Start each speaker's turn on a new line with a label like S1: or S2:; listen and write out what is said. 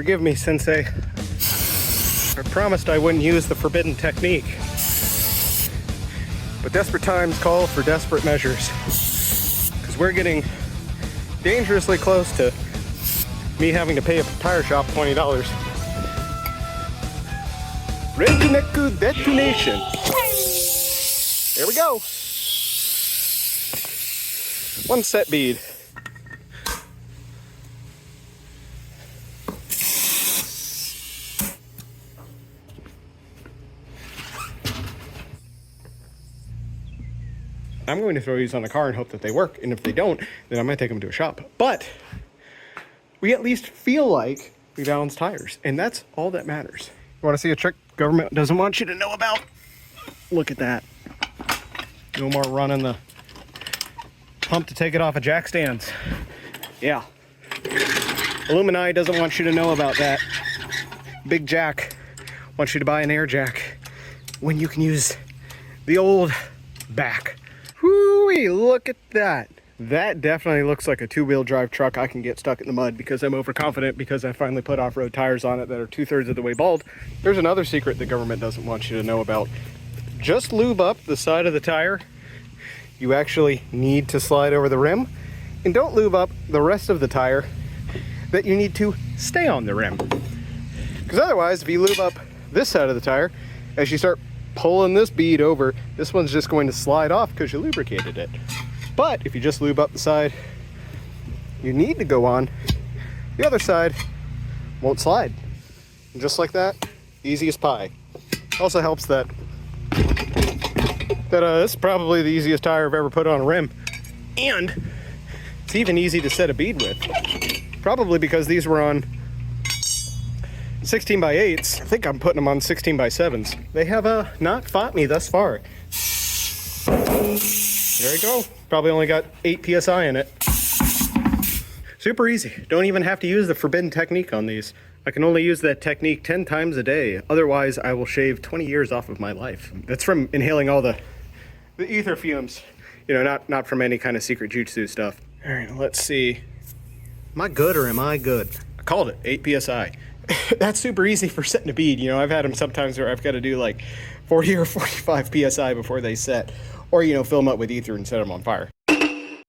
S1: Forgive me, Sensei. I promised I wouldn't use the forbidden technique. But desperate times call for desperate measures. Because we're getting dangerously close to me having to pay a tire shop $20. Red neck detonation. There we go. One set bead. I'm going to throw these on the car and hope that they work, and if they don't, then I'm going to take them to a shop. But we at least feel like we balanced tires, and that's all that matters. You want to see a trick government doesn't want you to know about? Look at that. No more running the pump to take it off of jack stands. Yeah. Illuminati doesn't want you to know about that. Big Jack wants you to buy an air jack when you can use the old back. Whoo-wee, look at that. That definitely looks like a two-wheel drive truck I can get stuck in the mud because I'm overconfident because I finally put off-road tires on it that are 2/3 of the way bald. There's another secret the government doesn't want you to know about. Just lube up the side of the tire. You actually need to slide over the rim. And don't lube up the rest of the tire that you need to stay on the rim. Because otherwise, if you lube up this side of the tire, as you start pulling this bead over, this one's just going to slide off because you lubricated it. But if you just lube up the side you need to go on, the other side won't slide. And just like that, easy as pie. Also helps that this is probably the easiest tire I've ever put on a rim. And it's even easy to set a bead with. Probably because these were on 16x8s. I think I'm putting them on 16x7s. They have not fought me thus far. There you go. Probably only got 8 PSI in it. Super easy. Don't even have to use the forbidden technique on these. I can only use that technique 10 times a day. Otherwise, I will shave 20 years off of my life. That's from inhaling all the ether fumes. You know, not from any kind of secret jutsu stuff. All right, let's see. Am I good or am I good? I called it, 8 PSI. That's super easy for setting a bead. You know, I've had them sometimes where I've got to do like 40 or 45 PSI before they set. Or, you know, fill them up with ether and set them on fire.